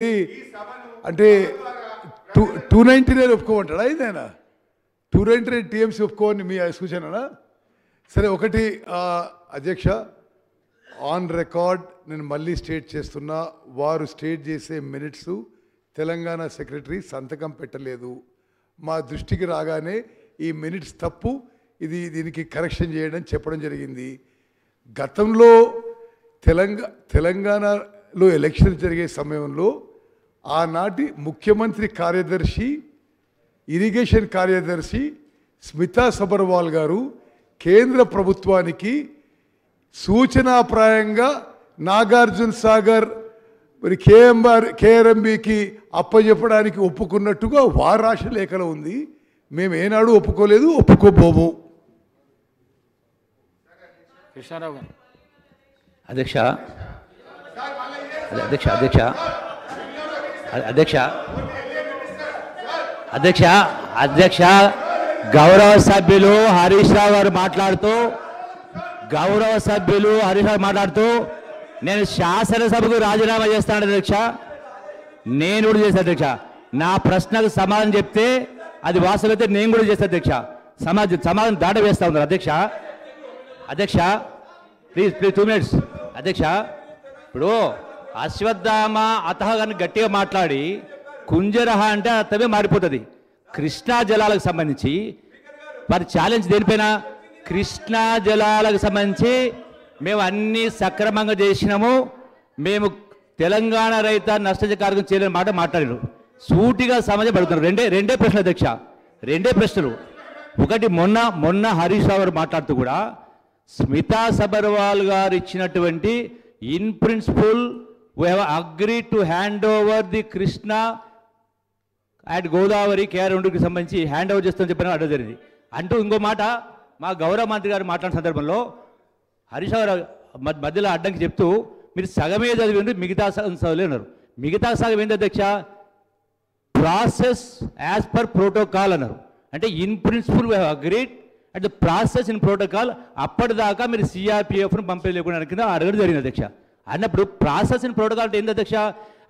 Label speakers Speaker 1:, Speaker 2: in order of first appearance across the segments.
Speaker 1: అంటే 299 ఒప్పుకోమంటాడా ఇదేనా 299 టీఎంసీ ఒప్పుకోవని మీ సూచననా? సరే, ఒకటి అధ్యక్ష, ఆన్ రికార్డ్ నేను మళ్ళీ స్టేట్ చేస్తున్నా, వారు స్టేట్ చేసే మినిట్స్ తెలంగాణ సెక్రటరీ సంతకం పెట్టలేదు. మా దృష్టికి రాగానే ఈ మినిట్స్ తప్పు, దీనికి కరెక్షన్ చేయడం చెప్పడం జరిగింది. గతంలో తెలంగాణలో ఎలక్షన్ జరిగే సమయంలో ఆనాటి ముఖ్యమంత్రి కార్యదర్శి, ఇరిగేషన్ కార్యదర్శి స్మితా సబర్వాల్ గారు కేంద్ర ప్రభుత్వానికి సూచనాప్రాయంగా నాగార్జున సాగర్ మరి కేఆర్ఎంబికి అప్పచెప్పడానికి ఒప్పుకున్నట్టుగా వారు రాసిన లేఖలో ఉంది. మేము ఏనాడు ఒప్పుకోలేదు, ఒప్పుకోబోము.
Speaker 2: కృష్ణారావు గారు.
Speaker 3: అధ్యక్ష అధ్యక్ష అధ్యక్ష అధ్యక్ష అధ్యక్ష అధ్యక్ష గౌరవ సభ్యులు హరీష్ రావు గారు మాట్లాడుతూ నేను శాసనసభకు రాజీనామా చేస్తాను అధ్యక్ష. నేను కూడా చేస్తాను అధ్యక్ష. నా ప్రశ్నకు సమాధానం చెప్తే అది వాస్తవైతే నేను కూడా చేస్తాను అధ్యక్ష. సమాధానం దాట వేస్తా ఉన్నారు అధ్యక్ష. అధ్యక్ష ప్లీజ్ 2 minutes అధ్యక్ష. ఇప్పుడు అశ్వత్థామ అతహ గారిని గట్టిగా మాట్లాడి కుంజరహ అంటే అర్థమే మారిపోతుంది. కృష్ణా జలాలకు సంబంధించి వారి ఛాలెంజ్ దేనిపైన? కృష్ణా జలాలకు సంబంధించి మేము అన్నీ సక్రమంగా చేసినాము, మేము తెలంగాణ రైత నష్టకారకం చేయలేని మాట మాట్లాడారు. సూటిగా సమాజం పడుతున్నారు. రెండే ప్రశ్నలు అధ్యక్ష, రెండే ప్రశ్నలు. ఒకటి మొన్న హరీష్ రావు గారు మాట్లాడుతూ కూడా స్మితా సబర్వాల్ గారు ఇచ్చినటువంటి in principle we have agree to hand over the Krishna and Godavari కేఆర్2కి సంబంధించి హ్యాండ్ ఓవర్ చేస్తామని చెప్పిన అడ్డం జరిగింది అంటూ ఇంకో మాట మా గౌరవ మంత్రి గారు మాట్లాడిన సందర్భంలో హరీష్ రావు మధ్యలో అడ్డంకి చెప్తూ మీరు సగమే చదివింది, మిగతా సగం చదవలేన్నారు. మిగతా సగం ఏంటి అధ్యక్ష? ప్రాసెస్ యాజ్ పర్ ప్రోటోకాల్ అన్నారు. అంటే in principle we have agreed at the process in protocol. అప్పటిదాకా మీరు సిఆర్పిఎఫ్ను పంపలేకుండా కింద అడగడం జరిగింది అధ్యక్ష. అన్నప్పుడు ప్రాసెస్ ఇన్ ప్రోటోకాల్ అంటే ఏంటి అధ్యక్ష?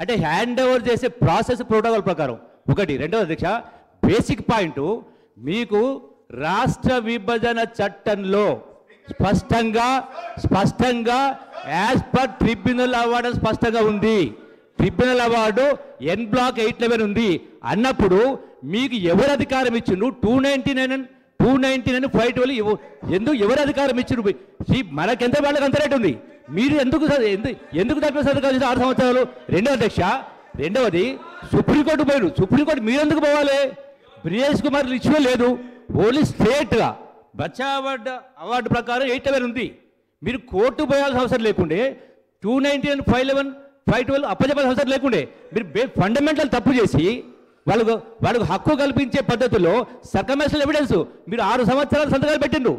Speaker 3: అంటే హ్యాండ్ ఓవర్ చేసే ప్రాసెస్ ప్రోటోకాల్ ప్రకారం ఒకటి. రెండవది అధ్యక్ష, బేసిక్ పాయింట్ మీకు రాష్ట్ర విభజన చట్టంలో స్పష్టంగా యాజ్ పర్ ట్రిబ్యునల్ అవార్డు స్పష్టంగా ఉంది. ట్రిబ్యునల్ అవార్డు N Block 811 ఉంది అన్నప్పుడు మీకు ఎవరు అధికారం ఇచ్చిండ్రు? 299 512 ఎవరు అధికారం ఇచ్చిండ్రు? మనకెంత వాళ్ళకి అంత రేటు ఉంది. మీరు ఎందుకు దాంట్లో సర్కారు 6 సంవత్సరాలు? రెండవది సుప్రీంకోర్టు పోయారు. సుప్రీంకోర్టు మీరు ఎందుకు పోవాలి? బ్రిజేష్ కుమార్ ఇచ్చిన లేదు, ఓన్లీ స్టేట్గా బచ్చా అవార్డు ప్రకారం 811 ఉంది. మీరు కోర్టు పోయాల్సిన అవసరం లేకుండే, 299 512 అప్పచెప్పాల్సిన అవసరం లేకుండే. మీరు ఫండమెంటల్ తప్పు చేసి వాళ్ళకు హక్కు కల్పించే పద్ధతిలో సర్కమ్స్టెన్షియల్ ఎవిడెన్స్ మీరు 6 సంవత్సరాలు సంతకాలు పెట్టిండ్రు.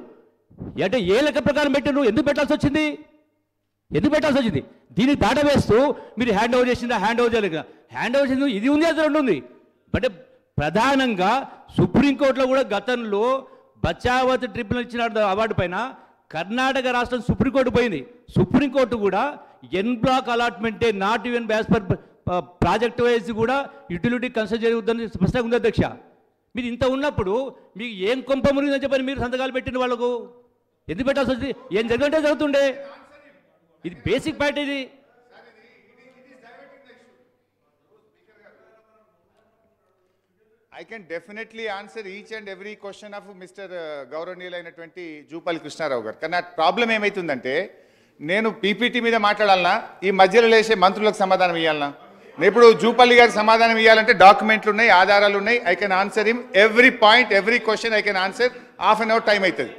Speaker 3: అంటే ఏ లెక్క ప్రకారం పెట్టిండ్రు? ఎందుకు పెట్టాల్సి వచ్చింది? దీన్ని దాట వేస్తూ మీరు హ్యాండ్ ఓవర్ చేసిందా, హ్యాండ్ ఓవర్ చేయలేదు. హ్యాండ్ ఓవర్ చేసింది ఇది ఉంది, అది రెండు ఉంది. అంటే ప్రధానంగా సుప్రీంకోర్టులో కూడా గతంలో బచావత్ ట్రిబ్యునల్ ఇచ్చిన అవార్డు పైన కర్ణాటక రాష్ట్రం సుప్రీంకోర్టు పోయింది. సుప్రీంకోర్టు కూడా N Block అలాట్మెంటే not even as per project wise కూడా యూటిలిటీ కన్సిడర్ చేయవద్దని స్పష్టంగా ఉంది అధ్యక్ష. మీరు ఇంత ఉన్నప్పుడు మీకు ఏం కొంప మురిగిందని చెప్పని మీరు సంతకాలు పెట్టిన వాళ్ళకు ఎందుకు పెట్టాల్సి వచ్చింది? ఏం జరిగింటే జరుగుతుండే. ఇది బేసిక్ పాయింట్. ఇది
Speaker 4: I can definitely answer each and every question of Mr. గౌరవనీయులైనటువంటి జూపల్లి కృష్ణారావు గారు. కానీ ప్రాబ్లం ఏమైతుందంటే నేను పీపీటీ మీద మాట్లాడాలన్నా ఈ మధ్యలో లేసే మంత్రులకు సమాధానం ఇవ్వాలన్నా? ఇప్పుడు జూపల్లి గారికి సమాధానం ఇవ్వాలంటే డాక్యుమెంట్లు ఉన్నాయి, ఆధారాలు ఉన్నాయి. I can answer him every point, every question I can answer. ½ an hour time అవుతుంది.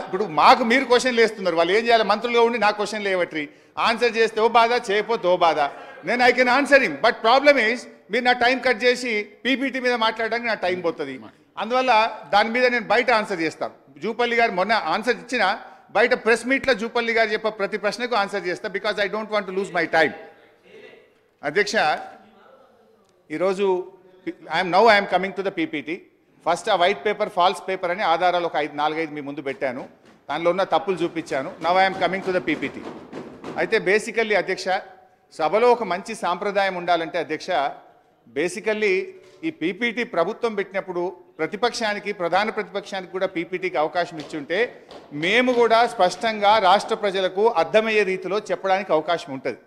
Speaker 4: ఇప్పుడు మాకు మీరు క్వశ్చన్లు వేస్తున్నారు, వాళ్ళు ఏం చేయాలి? మంత్రులుగా ఉండి నాకు క్వశ్చన్లు వేయబట్టి ఆన్సర్ చేస్తే ఓ బాధ, చేయకపోతే ఓ బాధ. నేను I can answer him, but problem is మీరు నా టైం కట్ చేసి పీపీటీ మీద మాట్లాడడానికి నా టైం పోతుంది. అందువల్ల దాని మీద నేను బయట ఆన్సర్ చేస్తాను. జూపల్లి గారు మొన్న ఆన్సర్ ఇచ్చిన బయట ప్రెస్ మీట్లో జూపల్లి గారు చెప్పే ప్రతి ప్రశ్నకు ఆన్సర్ చేస్తా, because I don't want to lose my time. అధ్యక్ష, ఈరోజు I'm coming to the PPT. First ఆ వైట్ పేపర్ ఫాల్స్ పేపర్ అని ఆధారాలు ఒక 4-5 మీ ముందు పెట్టాను. దానిలో ఉన్న తప్పులు చూపించాను. Now I'm coming to the PPT. అయితే బేసికల్లీ అధ్యక్ష, సభలో ఒక మంచి సాంప్రదాయం ఉండాలంటే అధ్యక్ష, బేసికల్లీ ఈ పీపీటీ ప్రభుత్వం పెట్టినప్పుడు ప్రతిపక్షానికి, ప్రధాన ప్రతిపక్షానికి కూడా పీపీటీకి అవకాశం ఇచ్చుంటే మేము కూడా స్పష్టంగా రాష్ట్ర ప్రజలకు అర్థమయ్యే రీతిలో చెప్పడానికి అవకాశం ఉంటుంది.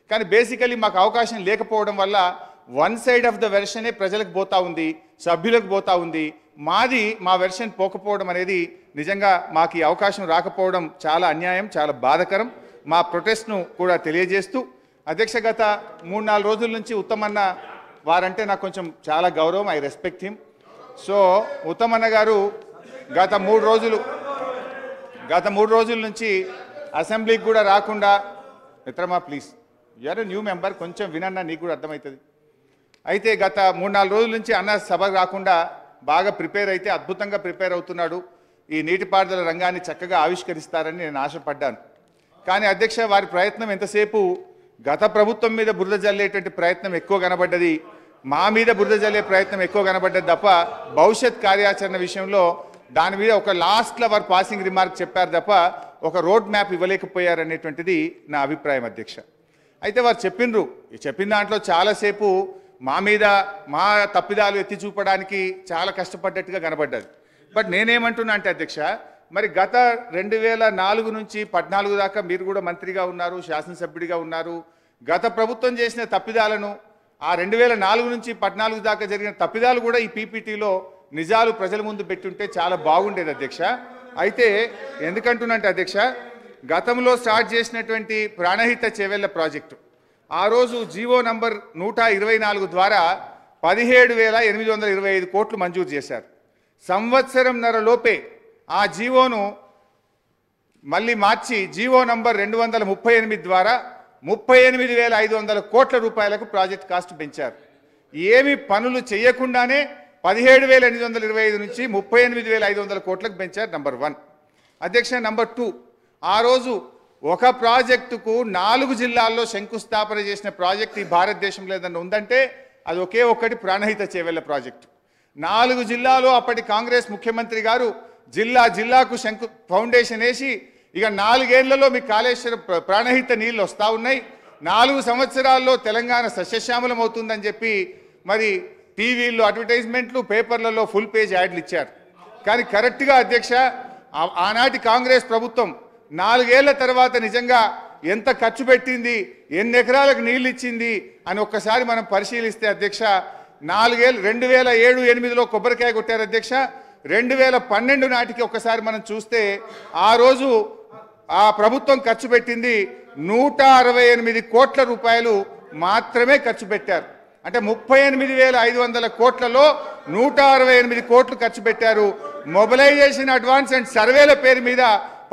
Speaker 4: కానీ బేసికల్లీ మాకు అవకాశం లేకపోవడం వల్ల వన్ సైడ్ ఆఫ్ ద వెర్షనే ప్రజలకు పోతా ఉంది, సభ్యులకు పోతా ఉంది. మా వెర్షన్ పోకపోవడం అనేది నిజంగా మాకు ఈ అవకాశం రాకపోవడం చాలా అన్యాయం, చాలా బాధాకరం. మా ప్రొటెస్ట్ను కూడా తెలియజేస్తూ అధ్యక్ష, గత 3-4 రోజుల నుంచి ఉత్తమన్న వారంటే నాకు కొంచెం చాలా గౌరవం, ఐ రెస్పెక్ట్ హిమ్. సో ఉత్తమన్న గారు గత 3 రోజుల నుంచి అసెంబ్లీకి కూడా రాకుండా, మిత్రమా ప్లీజ్ యూఆర్ న్యూ మెంబర్, కొంచెం వినన్నా నీకు కూడా అర్థమవుతుంది. అయితే గత 3-4 రోజుల నుంచి అన్న సభకు రాకుండా బాగా ప్రిపేర్ అయితే అద్భుతంగా ప్రిపేర్ అవుతున్నాడు. ఈ నీటిపారుదల రంగాన్ని చక్కగా ఆవిష్కరిస్తారని నేను ఆశపడ్డాను. కానీ అధ్యక్ష, వారి ప్రయత్నం ఎంతసేపు గత ప్రభుత్వం మీద బురద జల్లేటువంటి ప్రయత్నం ఎక్కువ కనబడ్డది, మా మీద బురద జల్లే ప్రయత్నం ఎక్కువ కనబడ్డది తప్ప భవిష్యత్ కార్యాచరణ విషయంలో దాని మీద ఒక లాస్ట్లో వారు పాసింగ్ రిమార్క్ చెప్పారు తప్ప ఒక రోడ్ మ్యాప్ ఇవ్వలేకపోయారనేటువంటిది నా అభిప్రాయం అధ్యక్ష. అయితే వారు చెప్పిన దాంట్లో చాలాసేపు మా మీద మా తప్పిదాలు ఎత్తి చూపడానికి చాలా కష్టపడ్డట్టుగా కనబడ్డది. బట్ నేనేమంటున్నా అంటే అధ్యక్ష, మరి గత 2004 నుంచి 14 దాకా మీరు కూడా మంత్రిగా ఉన్నారు, శాసనసభ్యుడిగా ఉన్నారు. గత ప్రభుత్వం చేసిన తప్పిదాలను, ఆ 2004 నుంచి 14 దాకా జరిగిన తప్పిదాలు కూడా ఈ పీపీటీలో నిజాలు ప్రజల ముందు పెట్టుంటే చాలా బాగుండేది అధ్యక్ష. అయితే ఎందుకంటున్నంటే అధ్యక్ష, గతంలో స్టార్ట్ చేసినటువంటి ప్రాణహిత చేవెళ్ల ప్రాజెక్టు ఆ రోజు జీవో నంబర్ 124 ద్వారా 17,825 కోట్లు మంజూరు చేశారు. సంవత్సరంన్నర లోపే ఆ జీవోను మళ్ళీ మార్చి జీవో నంబర్ 238 ద్వారా 38,500 కోట్ల రూపాయలకు ప్రాజెక్ట్ కాస్ట్ పెంచారు. ఏమి పనులు చేయకుండానే 17,825 నుంచి 38,500 కోట్లకు పెంచారు. నంబర్ 1 అధ్యక్ష. నంబర్ 2, ఆ రోజు ఒక ప్రాజెక్టుకు 4 జిల్లాల్లో శంకుస్థాపన చేసిన ప్రాజెక్ట్ ఈ భారతదేశంలో ఏదన్నా ఉందంటే అది ఒకే ఒక్కటి ప్రాణహిత చేవెళ్ల ప్రాజెక్టు. 4 జిల్లాలో అప్పటి కాంగ్రెస్ ముఖ్యమంత్రి గారు జిల్లాకు ఫౌండేషన్ వేసి ఇక 4 ఏళ్లలో మీ కాళేశ్వరం ప్రాణహిత నీళ్ళు వస్తూ ఉన్నాయి, 4 సంవత్సరాల్లో తెలంగాణ సస్యశ్యామలం అవుతుందని చెప్పి మరి టీవీల్లో అడ్వర్టైజ్మెంట్లు, పేపర్లలో ఫుల్ పేజ్ యాడ్లు ఇచ్చారు. కానీ కరెక్ట్గా అధ్యక్ష, ఆనాటి కాంగ్రెస్ ప్రభుత్వం 4 ఏళ్ల తర్వాత నిజంగా ఎంత ఖర్చు పెట్టింది, ఎన్ని ఎకరాలకు నీళ్ళు ఇచ్చింది అని ఒక్కసారి మనం పరిశీలిస్తే అధ్యక్ష, 4 ఏళ్ళు 2007-8లో కొబ్బరికాయ కొట్టారు అధ్యక్ష. 2012 నాటికి ఒక్కసారి మనం చూస్తే ఆ రోజు ఆ ప్రభుత్వం ఖర్చు పెట్టింది 168 కోట్ల రూపాయలు మాత్రమే ఖర్చు పెట్టారు. అంటే 38,500 కోట్లలో 168 కోట్లు ఖర్చు పెట్టారు. మొబిలైజేషన్, అడ్వాన్స్ అండ్ సర్వేల పేరు మీద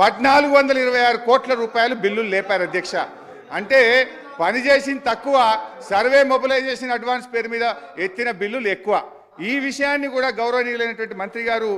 Speaker 4: 1,426 కోట్ల రూపాయలు బిల్లులు లేపారు అధ్యక్ష. అంటే పనిచేసిన తక్కువ, సర్వే, మొబిలైజేషన్, అడ్వాన్స్ పేరు మీద ఎత్తిన బిల్లులు ఎక్కువ. ఈ విషయాన్ని కూడా గౌరవనీయులైనటువంటి మంత్రి గారు